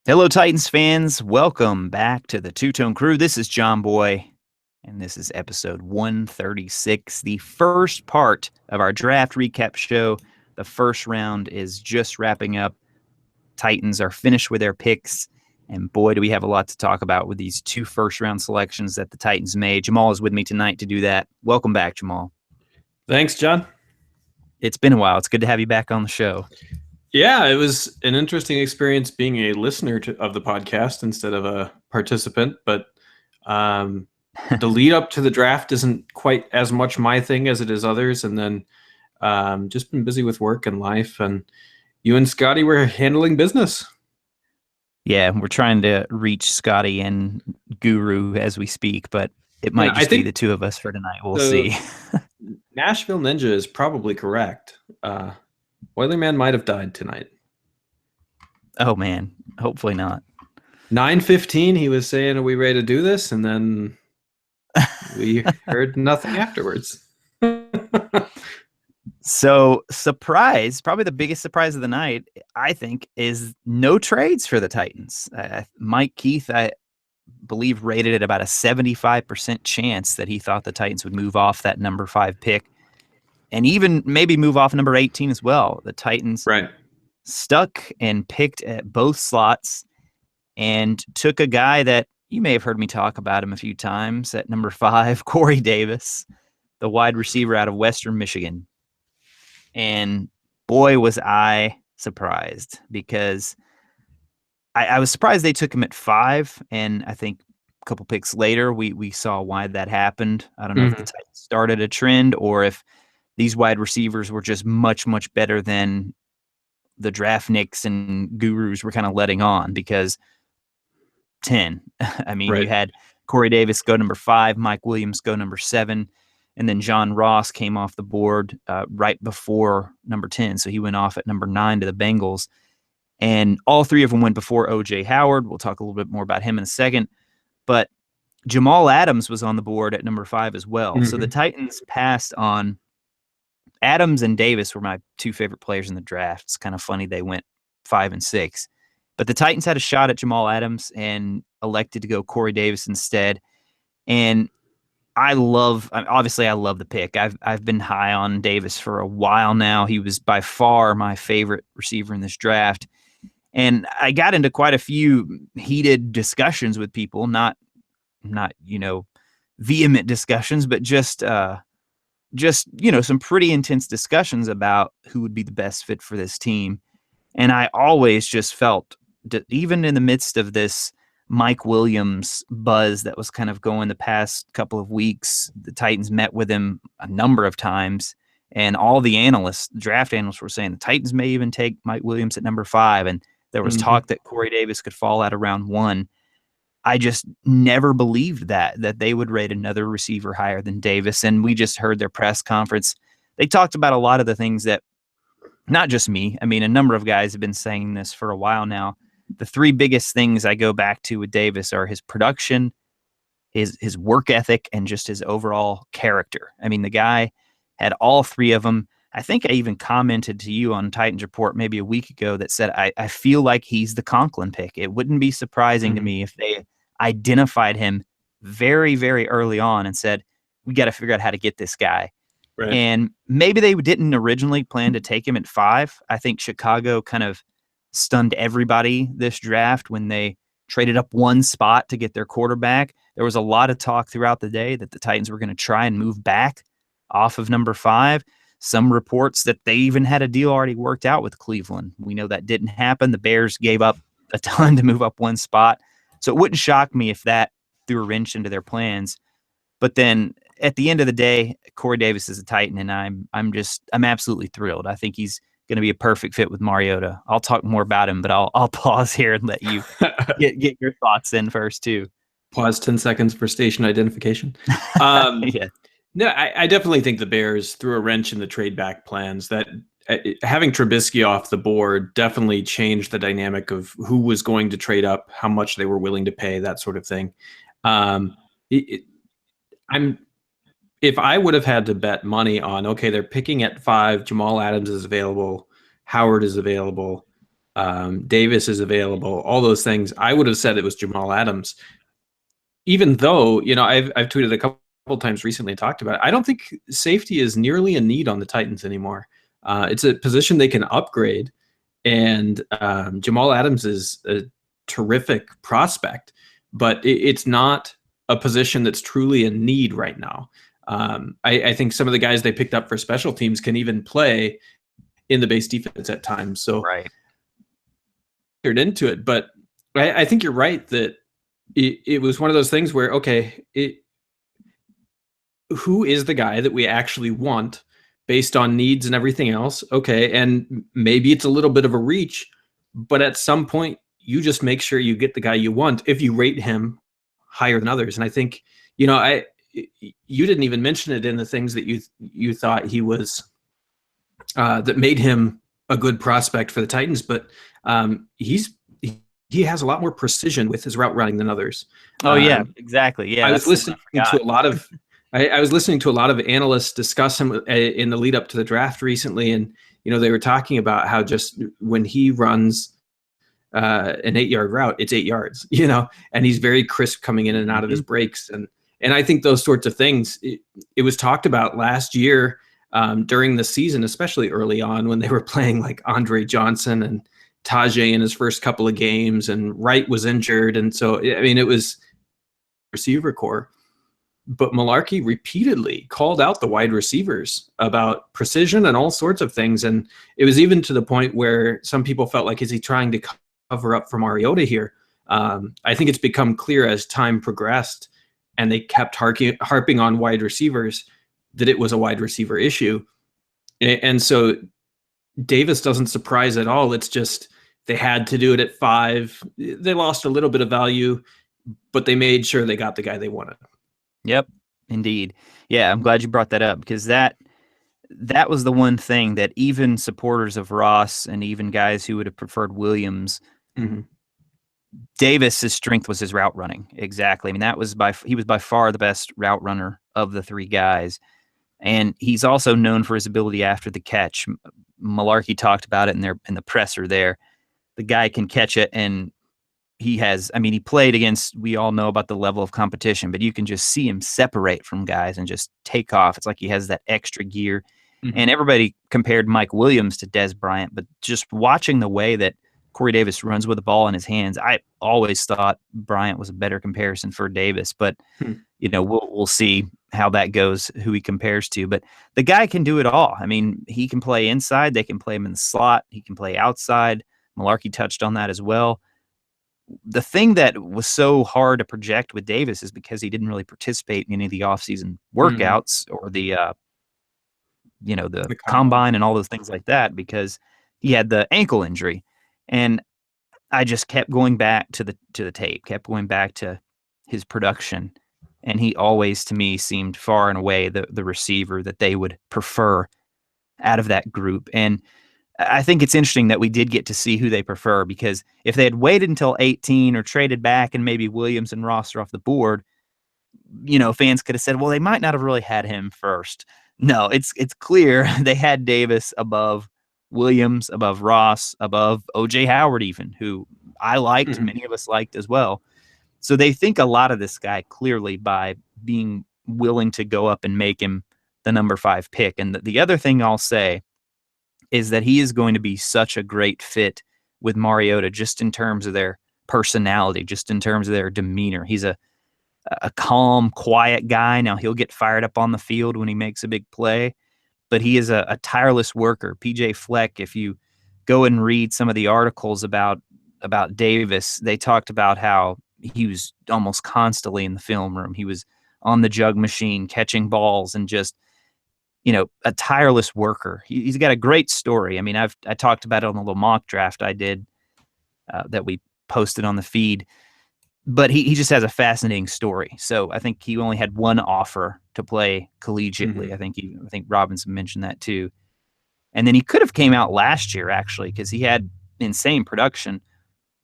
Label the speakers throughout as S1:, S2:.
S1: Hello, Titans fans. Welcome back to the Two Tone Crew. This is John Boy, and this is episode 136, the first part of our draft recap show. The first round is just wrapping up. Titans are finished with their picks, and boy, do we have a lot to talk about with these two first-round selections that the Titans made. Jamal is with me tonight to do that. Welcome back, Jamal.
S2: Thanks, John.
S1: It's been a while. It's good to have you back on the show.
S2: Yeah, it was an interesting experience being a listener of the podcast instead of a participant, but the lead up to the draft isn't quite as much my thing as it is others. And then just been busy with work and life, and you and Scotty were handling business.
S1: Yeah, we're trying to reach Scotty and Guru as we speak, but it might just be the two of us for tonight. We'll see.
S2: Nashville Ninja is probably correct. Oilerman might have died tonight.
S1: Oh, man. Hopefully not.
S2: 9:15, he was saying, are we ready to do this? And then we heard nothing afterwards.
S1: So, probably the biggest surprise of the night, I think, is no trades for the Titans. Mike Keith, I believe, rated it about a 75% chance that he thought the Titans would move off that number 5 pick and even maybe move off number 18 as well. The Titans stuck and picked at both slots and took a guy that you may have heard me talk about him a few times at number 5, Corey Davis, the wide receiver out of Western Michigan. And boy, was I surprised, because I was surprised they took him at 5. And I think a couple picks later, we saw why that happened. I don't know if the Titans started a trend or if these wide receivers were just much, much better than the draft nicks and gurus were kind of letting on, because 10. I mean, you had Corey Davis go number 5, Mike Williams go number 7, and then John Ross came off the board right before number 10. So he went off at number 9 to the Bengals. And all three of them went before O.J. Howard. We'll talk a little bit more about him in a second. But Jamal Adams was on the board at number 5 as well. So the Titans passed on Adams and Davis were my two favorite players in the draft. It's kind of funny they went 5 and 6. But the Titans had a shot at Jamal Adams and elected to go Corey Davis instead. And I love the pick. I've been high on Davis for a while now. He was by far my favorite receiver in this draft. And I got into quite a few heated discussions with people, not vehement discussions, but just some pretty intense discussions about who would be the best fit for this team. And I always just felt that even in the midst of this Mike Williams buzz that was kind of going the past couple of weeks, the Titans met with him a number of times, and all the draft analysts were saying the Titans may even take Mike Williams at number 5. And there was talk that Corey Davis could fall out of round 1. I just never believed that they would rate another receiver higher than Davis. And we just heard their press conference. They talked about a lot of the things that, not just me, I mean, a number of guys have been saying this for a while now. The 3 biggest things I go back to with Davis are his production, his work ethic, and just his overall character. I mean, the guy had all 3 of them. I think I even commented to you on Titans Report maybe a week ago that said, I feel like he's the Conklin pick. It wouldn't be surprising to me if they identified him very, very early on and said, we got to figure out how to get this guy. And maybe they didn't originally plan to take him at 5. I think Chicago kind of stunned everybody this draft when they traded up 1 spot to get their quarterback. There was a lot of talk throughout the day that the Titans were going to try and move back off of number 5. Some reports that they even had a deal already worked out with Cleveland. We know that didn't happen. The Bears gave up a ton to move up 1 spot. So it wouldn't shock me if that threw a wrench into their plans. But then at the end of the day, Corey Davis is a Titan, and I'm absolutely thrilled. I think he's going to be a perfect fit with Mariota. I'll talk more about him, but I'll pause here and let you get your thoughts in first too.
S2: Pause 10 seconds for station identification. Yeah. No, I definitely think the Bears threw a wrench in the trade back plans. That having Trubisky off the board definitely changed the dynamic of who was going to trade up, how much they were willing to pay, that sort of thing. If I would have had to bet money on, okay, they're picking at 5, Jamal Adams is available, Howard is available, Davis is available, all those things, I would have said it was Jamal Adams. Even though, I've tweeted a couple times recently and talked about it, I don't think safety is nearly a need on the Titans anymore. It's a position they can upgrade, and Jamal Adams is a terrific prospect, but it's not a position that's truly a need right now. I think some of the guys they picked up for special teams can even play in the base defense at times. So
S1: Right.
S2: they're into it, but I think you're right that it was one of those things where, okay, who is the guy that we actually want based on needs and everything else? Okay, and maybe it's a little bit of a reach, but at some point you just make sure you get the guy you want if you rate him higher than others. And I think, you didn't even mention it in the things that you thought he was that made him a good prospect for the Titans, but he has a lot more precision with his route running than others.
S1: Oh yeah, exactly. Yeah,
S2: I was listening to a lot of I was listening to a lot of analysts discuss him in the lead up to the draft recently, and they were talking about how just when he runs an 8-yard route, it's 8 yards, and he's very crisp coming in and out of his breaks, and I think those sorts of things. It was talked about last year during the season, especially early on when they were playing like Andre Johnson and Tajay in his first couple of games, and Wright was injured, and so it was receiver core. But Mularkey repeatedly called out the wide receivers about precision and all sorts of things. And it was even to the point where some people felt like, is he trying to cover up for Mariota here? I think it's become clear as time progressed and they kept harping on wide receivers that it was a wide receiver issue. And so Davis doesn't surprise at all. It's just they had to do it at 5. They lost a little bit of value, but they made sure they got the guy they wanted.
S1: Yep, indeed. Yeah, I'm glad you brought that up, because that was the one thing that even supporters of Ross and even guys who would have preferred Williams, Davis's strength was his route running. Exactly. I mean, he was by far the best route runner of the 3 guys. And he's also known for his ability after the catch. Mularkey talked about it in the presser there. The guy can catch it, and he played against, we all know about the level of competition, but you can just see him separate from guys and just take off. It's like he has that extra gear. And everybody compared Mike Williams to Dez Bryant, but just watching the way that Corey Davis runs with the ball in his hands, I always thought Bryant was a better comparison for Davis, but we'll see how that goes, who he compares to. But the guy can do it all. I mean, he can play inside. They can play him in the slot. He can play outside. Mularkey touched on that as well. The thing that was so hard to project with Davis is because he didn't really participate in any of the offseason workouts or the combine and all those things like that, because he had the ankle injury. And I just kept going back to the tape, kept going back to his production. And he always, to me, seemed far and away the receiver that they would prefer out of that group. And I think it's interesting that we did get to see who they prefer, because if they had waited until 18 or traded back and maybe Williams and Ross are off the board, fans could have said, well, they might not have really had him first. No, it's clear they had Davis above Williams, above Ross, above O.J. Howard even, who I liked, many of us liked as well. So they think a lot of this guy clearly by being willing to go up and make him the number 5 pick. And the other thing I'll say is that he is going to be such a great fit with Mariota, just in terms of their personality, just in terms of their demeanor. He's a calm, quiet guy. Now, he'll get fired up on the field when he makes a big play, but he is a tireless worker. PJ Fleck, if you go and read some of the articles about Davis, they talked about how he was almost constantly in the film room. He was on the jug machine, catching balls, and just a tireless worker. He's got a great story. I mean, I talked about it on the little mock draft I did that we posted on the feed, but he just has a fascinating story. So I think he only had one offer to play collegiately. I think Robinson mentioned that too. And then he could have came out last year, actually, because he had insane production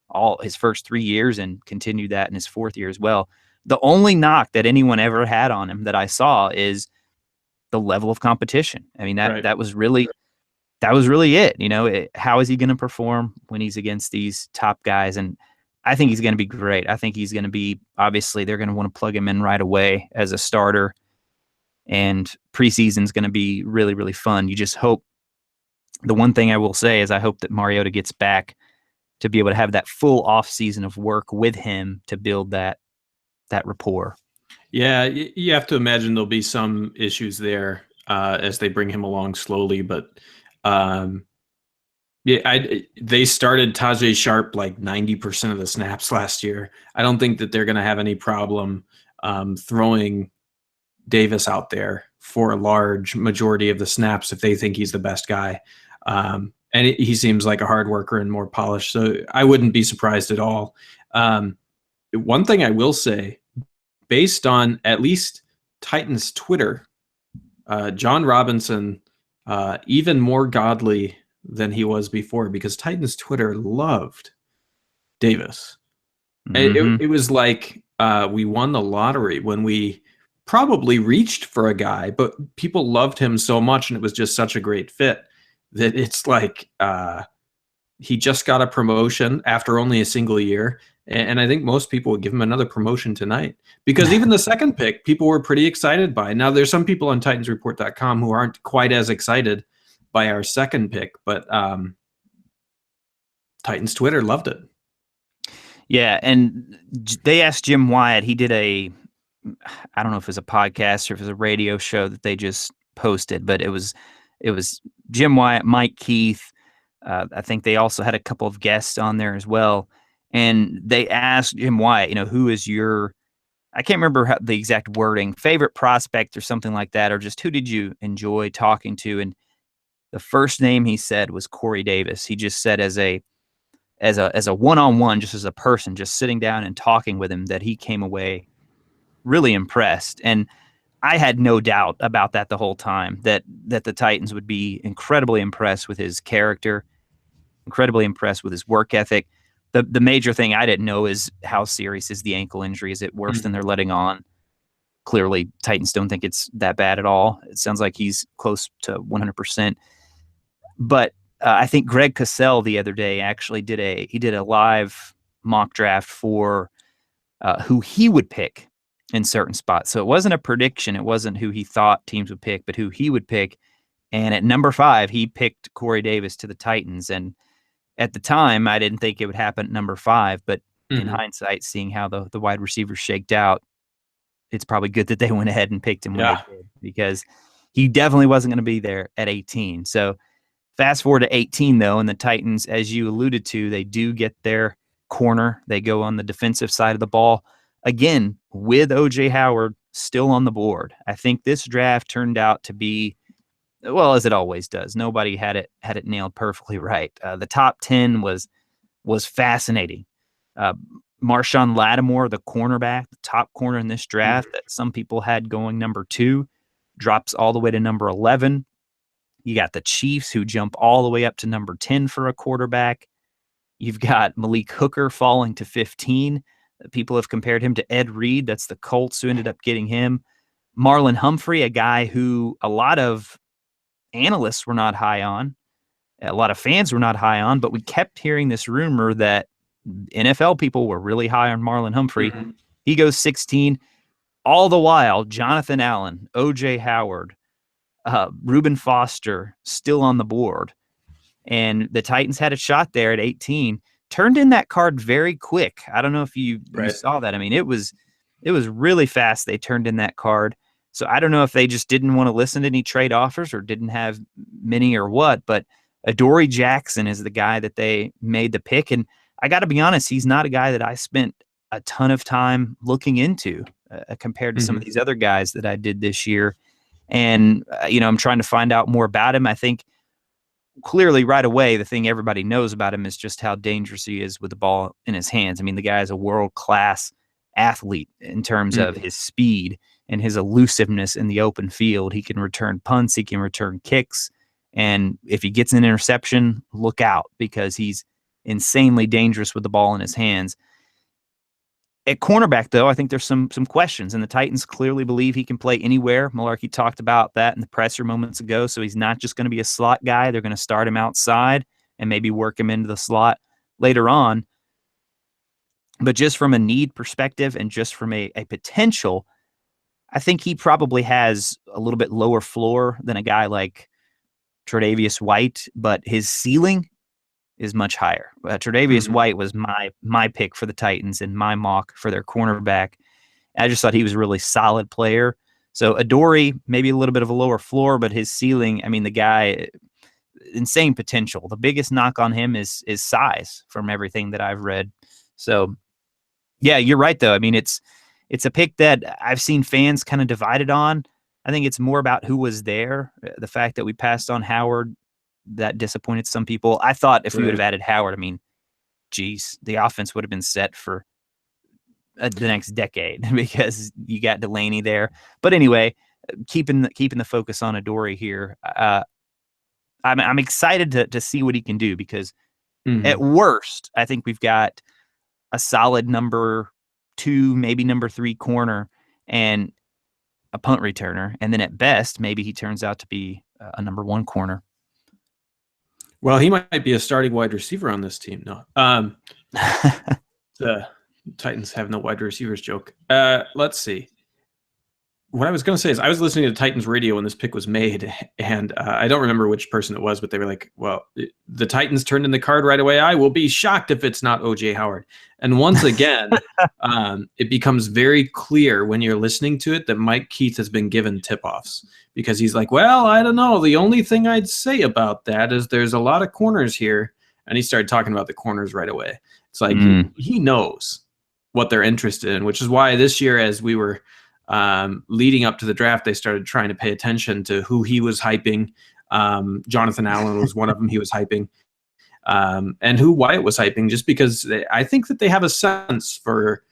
S1: all his first 3 years and continued that in his 4th year as well. The only knock that anyone ever had on him that I saw is the level of competition. I mean, that was really that was really it. How is he going to perform when he's against these top guys? And I think he's going to be great. I think he's going to be, obviously, they're going to want to plug him in right away as a starter. And preseason is going to be really, really fun. You just hope, the one thing I will say is I hope that Mariota gets back to be able to have that full off season of work with him to build that rapport.
S2: Yeah, you have to imagine there'll be some issues there as they bring him along slowly. But they started Tajay Sharp like 90% of the snaps last year. I don't think that they're going to have any problem throwing Davis out there for a large majority of the snaps if they think he's the best guy. And he seems like a hard worker and more polished, so I wouldn't be surprised at all. One thing I will say, based on at least Titans Twitter, John Robinson, even more godly than he was before, because Titans Twitter loved Davis. Mm-hmm. It was like we won the lottery when we probably reached for a guy, but people loved him so much and it was just such a great fit that it's like he just got a promotion after only a single year. And I think most people would give him another promotion tonight, because even the second pick, people were pretty excited by. Now, there's some people on TitansReport.com who aren't quite as excited by our second pick, but Titans Twitter loved it.
S1: Yeah, and they asked Jim Wyatt. He did I don't know if it was a podcast or if it was a radio show that they just posted, but it was Jim Wyatt, Mike Keith. I think they also had a couple of guests on there as well. And they asked Jim Wyatt, who is your, I can't remember the exact wording, favorite prospect or something like that, or just who did you enjoy talking to? And the first name he said was Corey Davis. He just said as a one-on-one, just as a person, just sitting down and talking with him, that he came away really impressed. And I had no doubt about that the whole time, that the Titans would be incredibly impressed with his character, incredibly impressed with his work ethic. The major thing I didn't know is how serious is the ankle injury? Is it worse than they're letting on? Clearly, Titans don't think it's that bad at all. It sounds like he's close to 100%. But I think Greg Cosell the other day actually did a live mock draft for who he would pick in certain spots. So it wasn't a prediction. It wasn't who he thought teams would pick, but who he would pick. And at number 5, he picked Corey Davis to the Titans. And at the time, I didn't think it would happen at number 5, but in hindsight, seeing how the wide receivers shaked out, it's probably good that they went ahead and picked him when they did, because he definitely wasn't going to be there at 18. So fast forward to 18, though, and the Titans, as you alluded to, they do get their corner. They go on the defensive side of the ball, again, with O.J. Howard still on the board. I think this draft turned out to be, well, as it always does. Nobody had it nailed perfectly right. The top 10 was fascinating. Marshawn Lattimore, the cornerback, the top corner in this draft that some people had going number 2, drops all the way to number 11. You got the Chiefs, who jump all the way up to number 10 for a quarterback. You've got Malik Hooker falling to 15. People have compared him to Ed Reed. That's the Colts who ended up getting him. Marlon Humphrey, a guy who a lot of analysts were not high on, a lot of fans were not high on, but we kept hearing this rumor that NFL people were really high on Marlon Humphrey. He goes 16. All the while, Jonathan Allen, O.J. Howard, Reuben Foster still on the board. And the Titans had a shot there at 18. Turned in that card very quick. I don't know if you saw that. I mean, it was really fast. They turned in that card. So I don't know if they just didn't want to listen to any trade offers or didn't have many or what, but Adoree Jackson is the guy that they made the pick. And I got to be honest, he's not a guy that I spent a ton of time looking into compared to some of these other guys that I did this year. And, I'm trying to find out more about him. I think clearly right away, the thing everybody knows about him is just how dangerous he is with the ball in his hands. I mean, the guy is a world-class athlete in terms of his speed and his elusiveness in the open field. He can return punts, he can return kicks, and if he gets an interception, look out, because he's insanely dangerous with the ball in his hands. At cornerback, though, I think there's some questions, and the Titans clearly believe he can play anywhere. Mularkey talked about that in the presser moments ago, so he's not just going to be a slot guy. They're going to start him outside and maybe work him into the slot later on. But just from a need perspective and just from a potential, I think he probably has a little bit lower floor than a guy like Tre'Davious White, but his ceiling is much higher. Tre'Davious White was my pick for the Titans and my mock for their cornerback. I just thought he was a really solid player. So Adoree, maybe a little bit of a lower floor, but his ceiling, I mean, the guy, insane potential. The biggest knock on him is size from everything that I've read. So, yeah, you're right, though. I mean, it's a pick that I've seen fans kind of divided on. I think it's more about who was there. The fact that we passed on Howard, that disappointed some people. I thought if we would have added Howard, I mean, geez, the offense would have been set for the next decade because you got Delaney there. But anyway, keeping the focus on Adoree here, I'm excited to see what he can do because at worst, I think we've got a solid number 2, maybe number 3 corner and a punt returner, and then at best, maybe he turns out to be a number 1 corner.
S2: Well, he might be a starting wide receiver on this team. No, the Titans have no wide receivers joke. Let's see. What I was going to say is I was listening to Titans radio when this pick was made, and I don't remember which person it was, but they were like, well, the Titans turned in the card right away. I will be shocked if it's not O.J. Howard. And once again, it becomes very clear when you're listening to it that Mike Keith has been given tip-offs because he's like, well, I don't know. The only thing I'd say about that is there's a lot of corners here. And he started talking about the corners right away. It's like he knows what they're interested in, which is why this year, as we were leading up to the draft, they started trying to pay attention to who he was hyping. Jonathan Allen was one of them he was hyping, and who Wyatt was hyping, just because I think that they have a sense for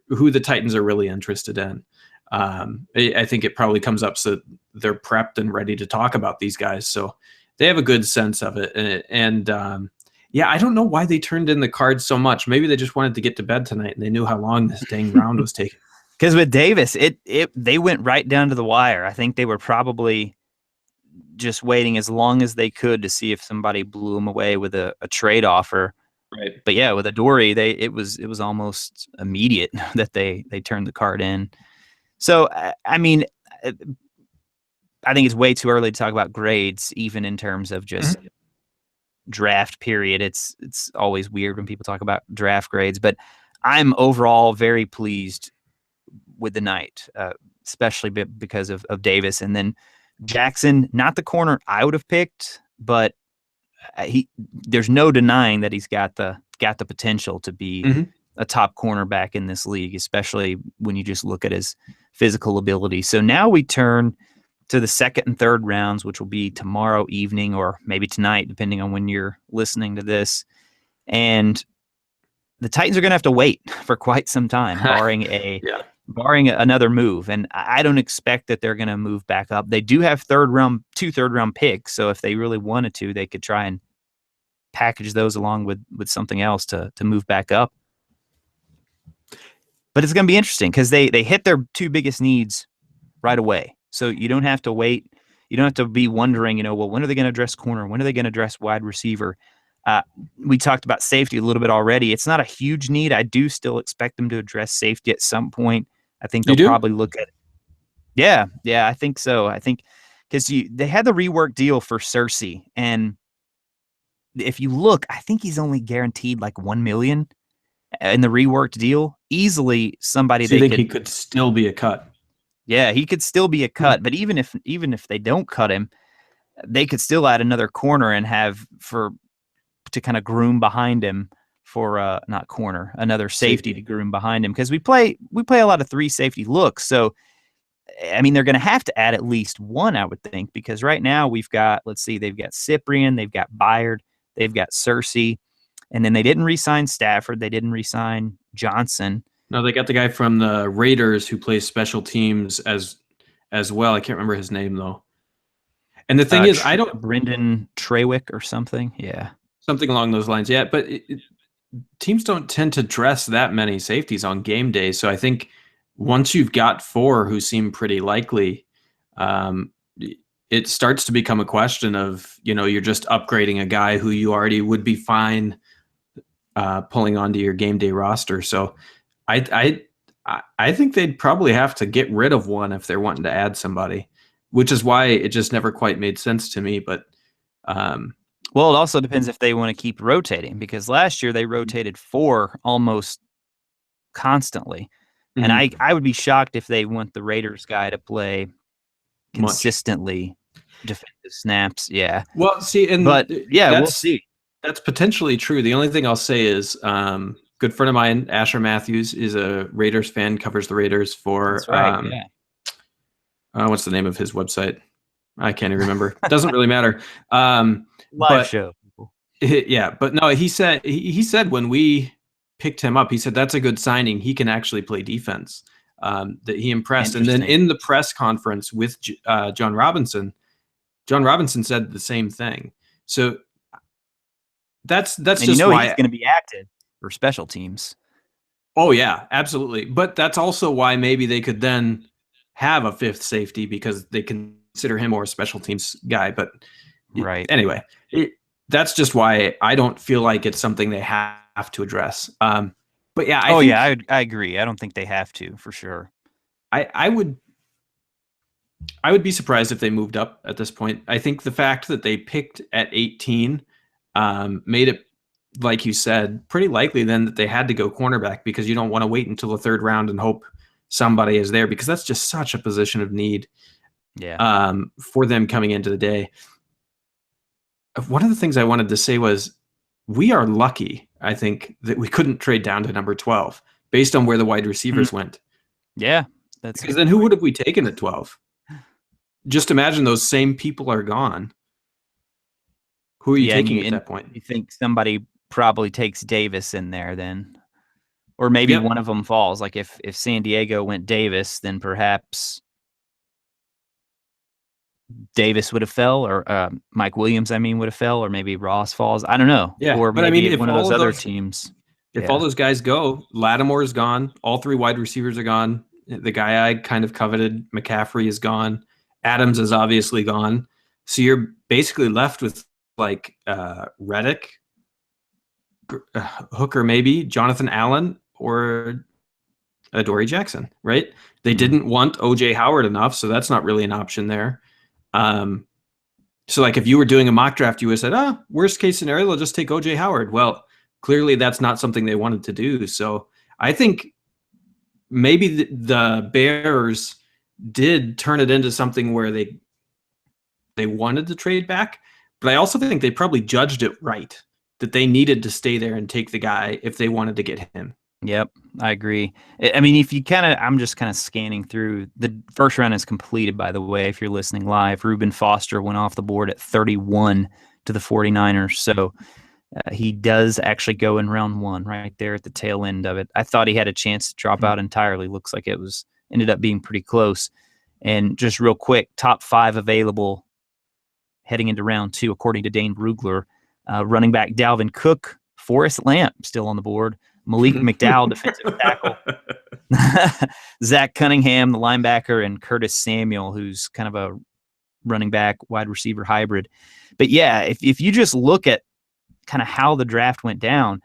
S2: who the Titans are really interested in. I think it probably comes up so they're prepped and ready to talk about these guys. So they have a good sense of it. And yeah, I don't know why they turned in the cards so much. Maybe they just wanted to get to bed tonight and they knew how long this dang round was taking.
S1: Because with Davis, they went right down to the wire. I think they were probably just waiting as long as they could to see if somebody blew them away with a trade offer.
S2: Right.
S1: But yeah, with Adoree, it was almost immediate that they turned the card in. So I mean, I think it's way too early to talk about grades, even in terms of just draft period. It's always weird when people talk about draft grades, but I'm overall very pleased with the night, especially because of Davis. And then Jackson, not the corner I would have picked, but there's no denying that he's got the potential to be a top cornerback in this league, especially when you just look at his physical ability. So now we turn to the second and third rounds, which will be tomorrow evening or maybe tonight, depending on when you're listening to this. And the Titans are going to have to wait for quite some time, barring another move. And I don't expect that they're going to move back up. They do have two third round picks. So if they really wanted to, they could try and package those along with something else to move back up. But it's going to be interesting because they hit their 2 biggest needs right away. So you don't have to wait. You don't have to be wondering, well, when are they going to address corner? When are they going to address wide receiver? We talked about safety a little bit already. It's not a huge need. I do still expect them to address safety at some point. I think they'll probably look at it. Yeah, I think so. I think because they had the rework deal for Cersei, and if you look, I think he's only guaranteed like $1 million in the reworked deal. Easily somebody
S2: so he could still be a cut.
S1: Yeah, he could still be a cut, but even if they don't cut him, they could still add another corner and have to kind of groom behind him for not corner, another safety to groom behind him, because we play a lot of 3 safety looks. So I mean, they're going to have to add at least one, I would think, because right now we've got, let's see, they've got Cyprien, they've got Byard, they've got Cersei, and then they didn't re-sign Stafford, they didn't re-sign Johnson.
S2: No, they got the guy from the Raiders who plays special teams as well. I can't remember his name though. And the thing is,
S1: Brendan Trawick or something. Yeah.
S2: Something along those lines. Yeah. But teams don't tend to dress that many safeties on game day. So I think once you've got 4 who seem pretty likely, it starts to become a question of, you're just upgrading a guy who you already would be fine pulling onto your game day roster. So I think they'd probably have to get rid of one if they're wanting to add somebody, which is why it just never quite made sense to me. But
S1: well, it also depends if they want to keep rotating, because last year they rotated 4 almost constantly. And I would be shocked if they want the Raiders guy to play consistently defensive snaps. Yeah.
S2: Well, see,
S1: but yeah, we'll see.
S2: That's potentially true. The only thing I'll say is, good friend of mine, Asher Matthews, is a Raiders fan, covers the Raiders for.
S1: That's right.
S2: What's the name of his website? I can't even remember. Doesn't really matter.
S1: Live show.
S2: Yeah, but no, he said when we picked him up, he said that's a good signing. He can actually play defense. That he impressed. And then in the press conference with John Robinson said the same thing. So that's just why
S1: he's going to be active for special teams.
S2: Oh yeah, absolutely. But that's also why maybe they could then have a 5th safety, because they consider him more a special teams guy. But
S1: right.
S2: Anyway, that's just why I don't feel like it's something they have to address. But yeah,
S1: I agree. I don't think they have to, for sure.
S2: I would be surprised if they moved up at this point. I think the fact that they picked at 18 made it, like you said, pretty likely then that they had to go cornerback, because you don't want to wait until the 3rd round and hope somebody is there, because that's just such a position of need.
S1: Yeah.
S2: For them coming into the day. One of the things I wanted to say was, we are lucky, I think, that we couldn't trade down to number 12 based on where the wide receivers went.
S1: Yeah.
S2: Because then who would have we taken at 12? Just imagine those same people are gone. Who are you taking at that point?
S1: You think somebody probably takes Davis in there then? Or maybe one of them falls. Like if San Diego went Davis, then perhaps Davis would have fell, or Mike Williams, would have fell, or maybe Ross falls. I don't know.
S2: Yeah,
S1: or
S2: but
S1: maybe one of those other teams.
S2: If all those guys go, Lattimore is gone. All 3 wide receivers are gone. The guy I kind of coveted, McCaffrey, is gone. Adams is obviously gone. So you're basically left with like Reddick, Hooker, maybe Jonathan Allen, or Adoree Jackson, right? They didn't want OJ Howard enough, so that's not really an option there. So like if you were doing a mock draft, you would have said, worst case scenario, they'll just take OJ Howard. Well, clearly that's not something they wanted to do. So I think maybe the Bears did turn it into something where they wanted to trade back, but I also think they probably judged it right, that they needed to stay there and take the guy if they wanted to get him.
S1: Yep, I agree. I mean, if you I'm just kind of scanning through. The first round is completed, by the way, if you're listening live. Reuben Foster went off the board at 31 to the 49ers. So he does actually go in round 1 right there at the tail end of it. I thought he had a chance to drop out entirely. Looks like it ended up being pretty close. And just real quick, top 5 available heading into round 2, according to Dane Brugler. Running back Dalvin Cook, Forrest Lamp still on the board. Malik McDowell, defensive tackle. Zach Cunningham, the linebacker, and Curtis Samuel, who's kind of a running back, wide receiver hybrid. But yeah, if you just look at kind of how the draft went down,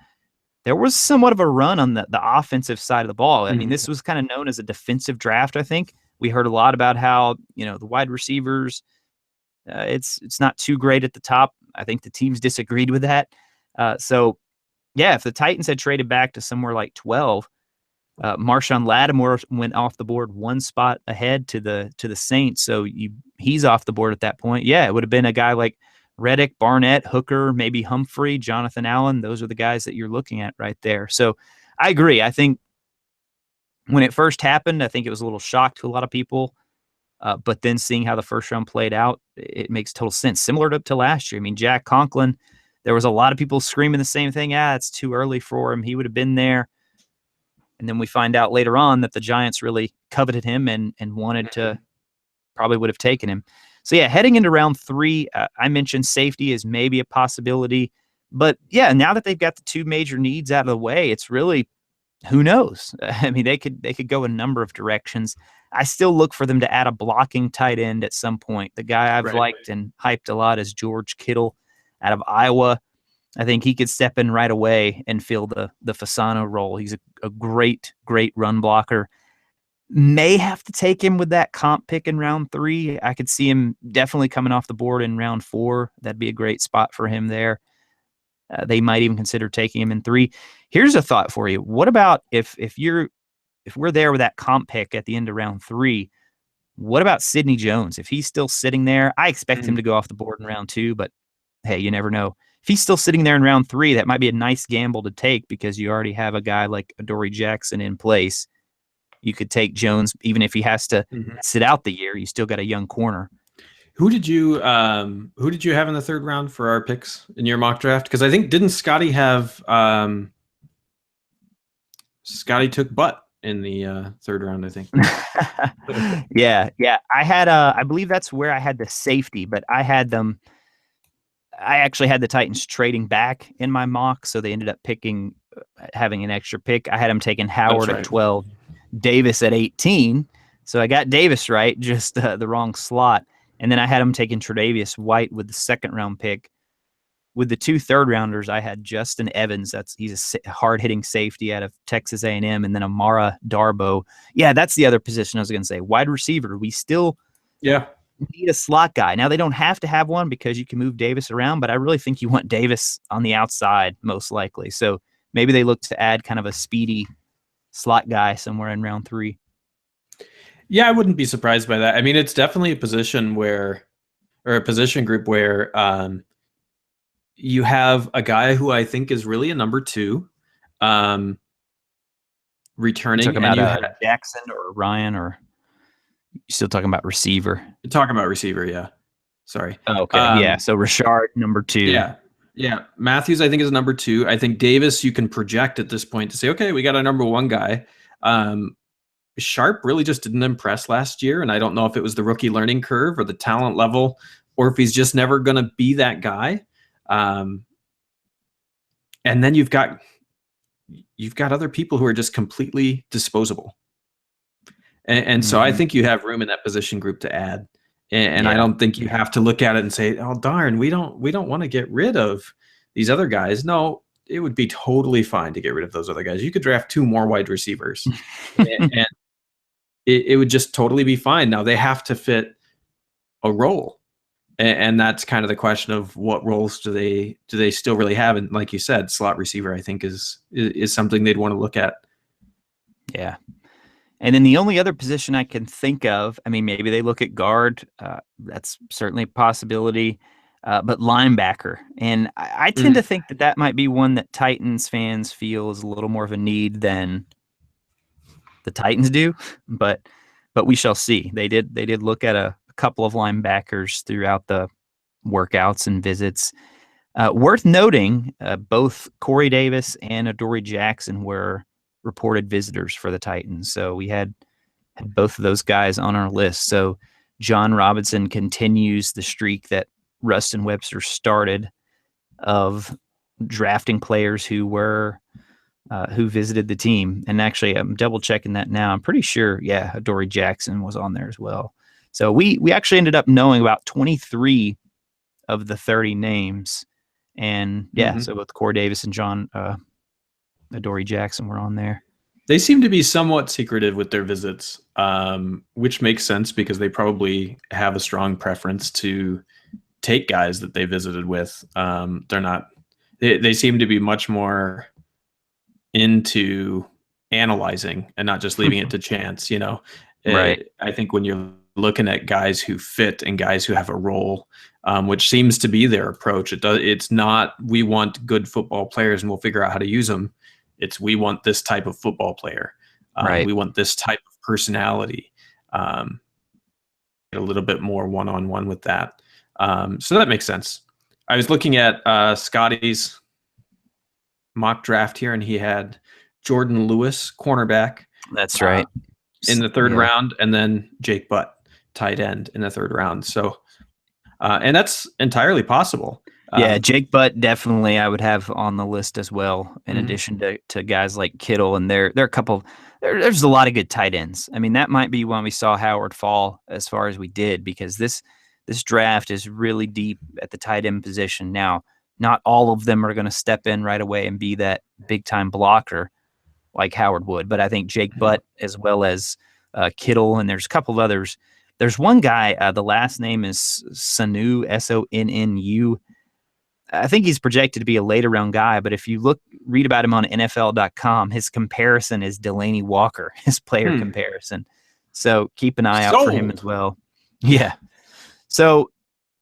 S1: there was somewhat of a run on the offensive side of the ball. I mean, this was kind of known as a defensive draft, I think. We heard a lot about how, the wide receivers, it's not too great at the top. I think the teams disagreed with that. So yeah, if the Titans had traded back to somewhere like 12, Marshawn Lattimore went off the board 1 spot ahead to the Saints. So he's off the board at that point. Yeah, it would have been a guy like Reddick, Barnett, Hooker, maybe Humphrey, Jonathan Allen. Those are the guys that you're looking at right there. So I agree. I think when it first happened, I think it was a little shock to a lot of people. But then seeing how the first round played out, it makes total sense. Similar to last year. I mean, Jack Conklin, there was a lot of people screaming the same thing. It's too early for him. He would have been there. And then we find out later on that the Giants really coveted him and wanted to, probably would have taken him. So yeah, heading into round 3, I mentioned safety is maybe a possibility. But yeah, now that they've got the two major needs out of the way, it's really, who knows? I mean, they could go a number of directions. I still look for them to add a blocking tight end at some point. The guy I've
S2: Right.
S1: liked and hyped a lot is George Kittle out of Iowa. I think he could step in right away and fill the Fasano role. He's a great run blocker. May have to take him with that comp pick in round 3. I could see him definitely coming off the board in round 4. That'd be a great spot for him there. They might even consider taking him in 3. Here's a thought for you. What about if we're there with that comp pick at the end of round 3? What about Sidney Jones? If he's still sitting there, I expect him to go off the board in round 2, but hey, you never know. If he's still sitting there in round 3, that might be a nice gamble to take because you already have a guy like Adoree Jackson in place. You could take Jones, even if he has to sit out the year. You still got a young corner.
S2: Who did you have in the 3rd round for our picks in your mock draft? Because I think didn't Scotty have Scotty took Butt in the 3rd round, I think.
S1: Yeah. I had I believe that's where I had the safety, but I actually had the Titans trading back in my mock, so they ended up having an extra pick. I had them taking Howard at 12, Davis at 18. So I got Davis right, just the wrong slot. And then I had him taking Tre'Davious White with the 2nd round pick. With the 2 3rd rounders, I had Justin Evans. He's a hard hitting safety out of Texas A&M, and then Amara Darboh. Yeah, that's the other position I was going to say. Wide receiver. We still need a slot guy. Now they don't have to have one because you can move Davis around, but I really think you want Davis on the outside most likely. So maybe they look to add kind of a speedy slot guy somewhere in round 3.
S2: Yeah, I wouldn't be surprised by that. I mean, it's definitely a position a position group where you have a guy who I think is really a number 2 returning.
S1: You're talking about Jackson or Ryan, or you still talking about receiver?
S2: You're talking about receiver, yeah. Sorry.
S1: Oh, okay. Yeah. So Rashard, number 2.
S2: Yeah. Matthews, I think, is number 2. I think Davis, you can project at this point to say, okay, we got a number 1 guy. Sharp really just didn't impress last year, and I don't know if it was the rookie learning curve or the talent level, or if he's just never going to be that guy. And then you've got other people who are just completely disposable. And so I think you have room in that position group to add. And I don't think you have to look at it and say, oh, darn, we don't want to get rid of these other guys. No, it would be totally fine to get rid of those other guys. You could draft 2 more wide receivers and it would just totally be fine. Now they have to fit a role. And that's kind of the question of what roles do they still really have? And like you said, slot receiver, I think is something they'd want to look at.
S1: Yeah. And then the only other position I can think of, I mean, maybe they look at guard. That's certainly a possibility. But linebacker. And I tend to think that might be one that Titans fans feel is a little more of a need than the Titans do. But we shall see. They did look at a couple of linebackers throughout the workouts and visits. Worth noting, both Corey Davis and Adoree Jackson were reported visitors for the Titans. So we had both of those guys on our list. So John Robinson continues the streak that Rustin Webster started of drafting players who visited the team. And actually, I'm double checking that now. I'm pretty sure, Adoree Jackson was on there as well. So we actually ended up knowing about 23 of the 30 names. And so both Corey Davis and John Adoree Jackson were on there.
S2: They seem to be somewhat secretive with their visits, which makes sense because they probably have a strong preference to take guys that they visited with. They seem to be much more into analyzing and not just leaving it to chance,
S1: Right.
S2: I think when you're looking at guys who fit and guys who have a role, which seems to be their approach. It's not, we want good football players and we'll figure out how to use them. It's, we want this type of football player.
S1: Right.
S2: We want this type of personality. Get a little bit more one-on-one with that. So that makes sense. I was looking at Scotty's mock draft here, and he had Jordan Lewis, cornerback.
S1: That's right.
S2: In the 3rd round, and then Jake Butt, tight end, in the 3rd round. So, and that's entirely possible.
S1: Yeah, Jake Butt definitely I would have on the list as well. In
S2: Mhm.
S1: addition to guys like Kittle, and there are a couple. There's a lot of good tight ends. I mean, that might be when we saw Howard fall as far as we did, because this draft is really deep at the tight end position. Now, not all of them are going to step in right away and be that big time blocker like Howard would, but I think Jake Butt as well as Kittle, and there's a couple of others. There's one guy. The last name is Sanu, Sonnu. I think he's projected to be a later round guy, but if you read about him on NFL.com, his comparison is Delaney Walker, his player comparison. So keep an eye out for him as well. Yeah. So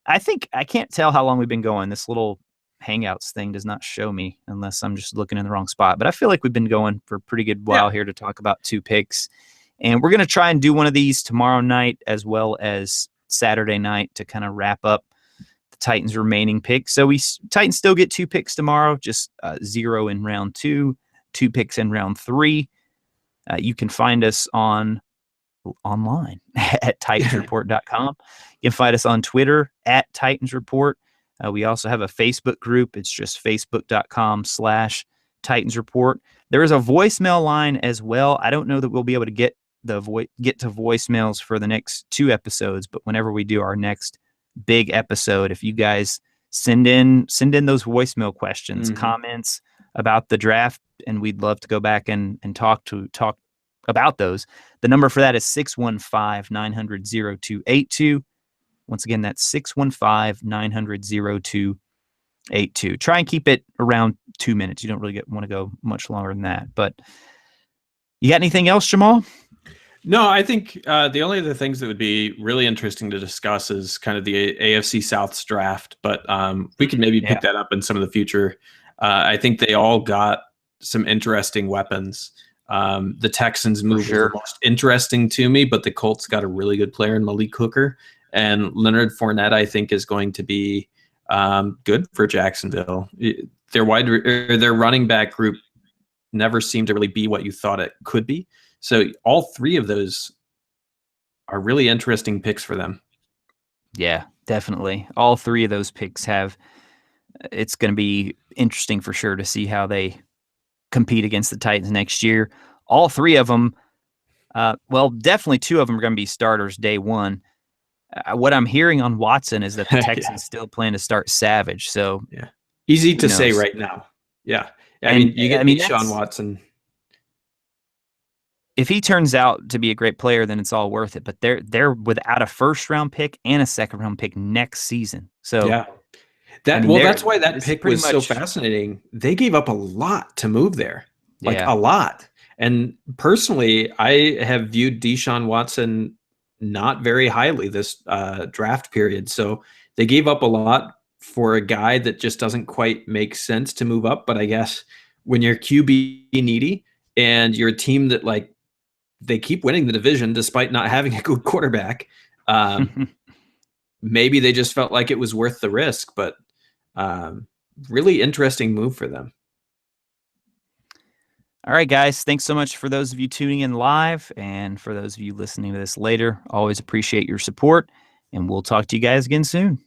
S1: I think I can't tell how long we've been going. This little Hangouts thing does not show me unless I'm just looking in the wrong spot, but I feel like we've been going for a pretty good while here to talk about 2 picks. And we're going to try and do one of these tomorrow night as well as Saturday night to kind of wrap up the Titans' remaining picks. So Titans still get 2 picks tomorrow, just 0 in round 2, 2 picks in round 3. You can find us online at titansreport.com. You can find us on Twitter at Titans Report. We also have a Facebook group. It's just facebook.com/Titans Report. There is a voicemail line as well. I don't know that we'll be able to get to voicemails for the next 2 episodes, but whenever we do our next big episode, if you guys send in those voicemail questions, comments about the draft, and we'd love to go back and talk about those. The number for that is 615-900-0282. Once again, that's 615-900-0282. Try and keep it around 2 minutes. You don't really want to go much longer than that. But you got anything else, Jamal?
S2: No, I think the only other things that would be really interesting to discuss is kind of the AFC South's draft, but we could maybe pick that up in some of the future. I think they all got some interesting weapons. The Texans move was the most interesting to me, but the Colts got a really good player in Malik Hooker, and Leonard Fournette, I think, is going to be good for Jacksonville. Their running back group never seemed to really be what you thought it could be. So all 3 of those are really interesting picks for them.
S1: Yeah, definitely. All 3 of those picks it's going to be interesting for sure to see how they compete against the Titans next year. All 3 of them, definitely 2 of them are going to be starters day one. What I'm hearing on Watson is that the Texans still plan to start Savage. So
S2: easy to say right now. Yeah. I mean, you get Deshaun Watson.
S1: If he turns out to be a great player, then it's all worth it. But they're without a first-round pick and a second-round pick next season. So
S2: that's why that pick was so fascinating. They gave up a lot to move there, a lot. And personally, I have viewed Deshaun Watson not very highly this draft period. So they gave up a lot for a guy that just doesn't quite make sense to move up. But I guess when you're QB needy and you're a team that they keep winning the division despite not having a good quarterback, maybe they just felt like it was worth the risk. But really interesting move for them.
S1: All right, guys. Thanks so much for those of you tuning in live, and for those of you listening to this later. Always appreciate your support, and we'll talk to you guys again soon.